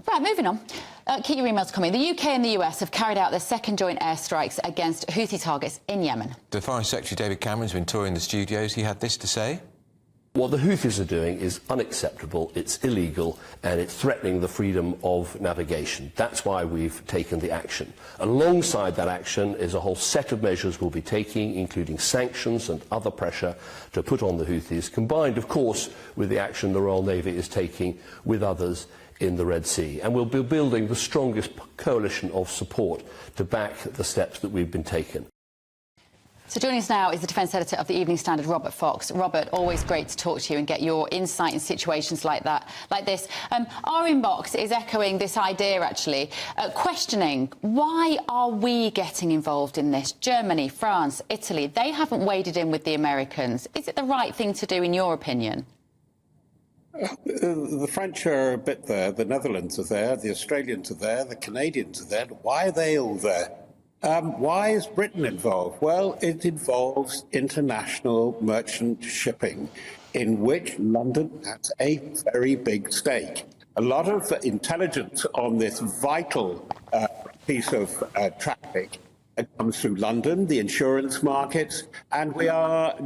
Right, moving on. Keep your emails coming. The UK and the US have carried out their second joint airstrikes against Houthi targets in Yemen. The Foreign Secretary David Cameron's been touring the studios. He had this to say. What the Houthis are doing is unacceptable, it's illegal, and it's threatening the freedom of navigation. That's why we've taken the action. Alongside that action is a whole set of measures we'll be taking, including sanctions and other pressure to put on the Houthis, combined, of course, with the action the Royal Navy is taking with others in the Red Sea. And we'll be building the strongest coalition of support to back the steps that we've been taking. So joining us now is the Defence Editor of the Evening Standard, Robert Fox. Robert, always great to talk to you and get your insight in situations like this. Our inbox is echoing this idea, actually, questioning why are we getting involved in this? Germany, France, Italy, they haven't waded in with the Americans. Is it the right thing to do, in your opinion? The French are a bit there, the Netherlands are there, the Australians are there, the Canadians are there. Why are they all there? Why is Britain involved? Well, it involves international merchant shipping, in which London has a very big stake. A lot of intelligence on this vital piece of traffic comes through London, the insurance markets, and we are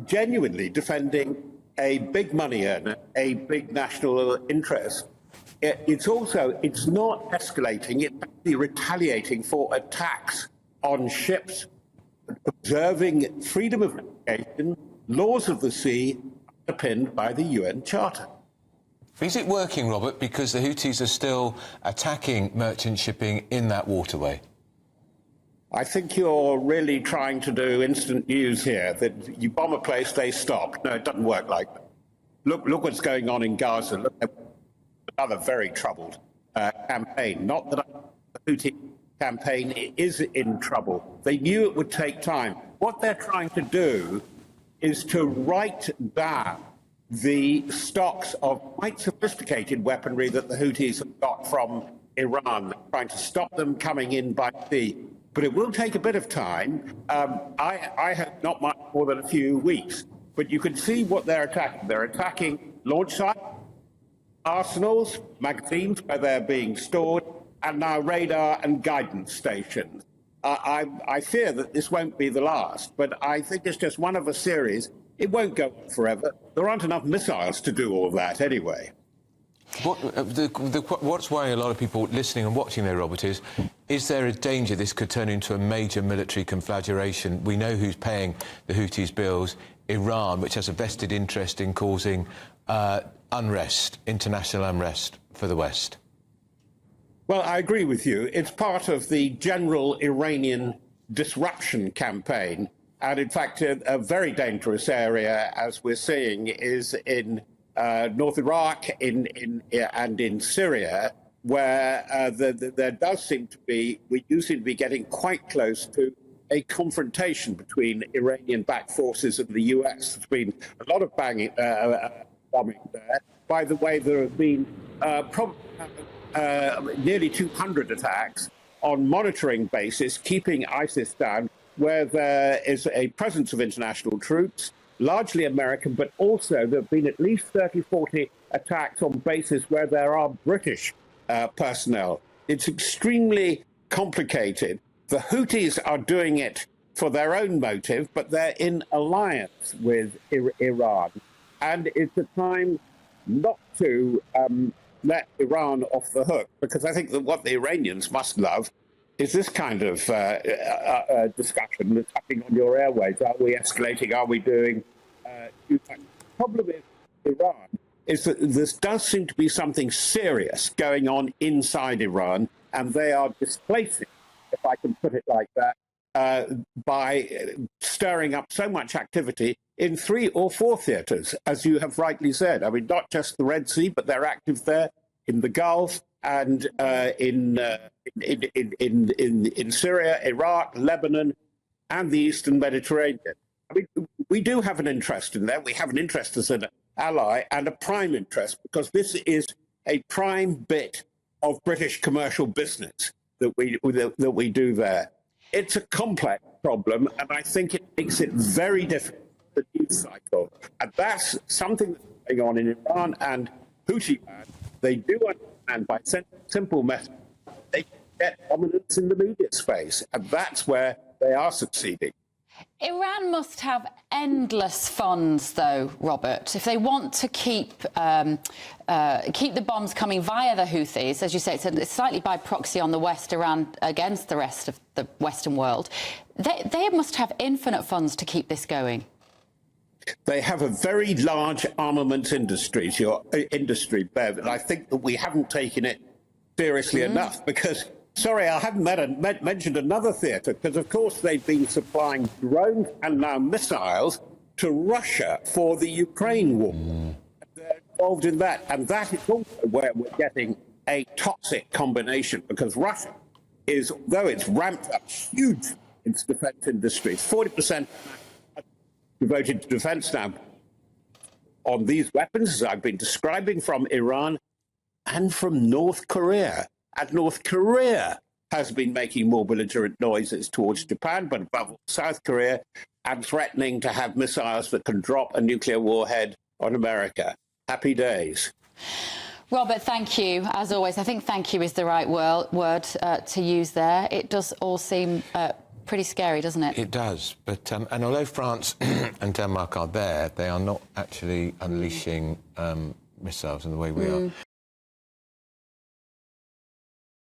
genuinely defending a big money earner, a big national interest. It's not escalating, it's actually retaliating for attacks on ships, observing freedom of navigation, laws of the sea, underpinned by the UN Charter. Is it working, Robert, because the Houthis are still attacking merchant shipping in that waterway? I think you're really trying to do instant news here, that you bomb a place, they stop. No, it doesn't work like that. Look what's going on in Gaza. Look at another very troubled campaign. Not that the Houthi campaign is in trouble. They knew it would take time. What they're trying to do is to write down the stocks of quite sophisticated weaponry that the Houthis have got from Iran. They're trying to stop them coming in by sea. But it will take a bit of time. I hope not much more than a few weeks. But you can see what they're attacking. They're attacking launch sites, arsenals, magazines where they're being stored, and now radar and guidance stations. I fear that this won't be the last, but I think it's just one of a series. It won't go on forever. There aren't enough missiles to do all that anyway. What's worrying a lot of people listening and watching there, Robert, is there a danger this could turn into a major military conflagration? We know who's paying the Houthis' bills. Iran, which has a vested interest in causing unrest, international unrest for the West. Well, I agree with you. It's part of the general Iranian disruption campaign. And in fact, a very dangerous area, as we're seeing, is in North Iraq and in Syria, where there does seem to be, we do seem to be getting quite close to a confrontation between Iranian-backed forces and the US. There's been a lot of bombing there. By the way, there have been nearly 200 attacks on monitoring bases, keeping ISIS down, where there is a presence of international troops, largely American, but also there have been at least 30, 40 attacks on bases where there are British personnel. It's extremely complicated. The Houthis are doing it for their own motive, but they're in alliance with Iran. And it's a time not to let Iran off the hook, because I think that what the Iranians must love is this kind of discussion that's happening on your airwaves. Are we escalating? Are we doing... The problem with Iran is that there does seem to be something serious going on inside Iran, and they are displacing, if I can put it like that, by stirring up so much activity in 3 or 4 theatres, as you have rightly said. I mean, not just the Red Sea, but they're active there in the Gulf and in Syria, Iraq, Lebanon, and the Eastern Mediterranean. I mean, we do have an interest in that. We have an interest as an ally and a prime interest, because this is a prime bit of British commercial business that we do there. It's a complex problem, and I think it makes it very difficult, the news cycle. And that's something that's going on in Iran and Houthi land they do understand by simple method they can get dominance in the media space, and that's where they are succeeding. Iran must have endless funds, though, Robert, if they want to keep the bombs coming via the Houthis. As you say, it's slightly by proxy on the West, Iran against the rest of the Western world. They must have infinite funds to keep this going. They have a very large armaments industry, Bev, and I think that we haven't taken it seriously enough because, sorry, I haven't mentioned another theatre, because, of course, they've been supplying drones and now missiles to Russia for the Ukraine war. They're involved in that, and that is also where we're getting a toxic combination, because Russia is, though it's ramped up huge in its defence industry, 40% devoted to defence now on these weapons, as I've been describing, from Iran and from North Korea. And North Korea has been making more belligerent noises towards Japan, but above all South Korea, and threatening to have missiles that can drop a nuclear warhead on America. Happy days. Robert, thank you, as always. I think thank you is the right word to use there. It does all seem pretty scary, doesn't it? It does. But and although France and Denmark are there, they are not actually unleashing missiles in the way we are.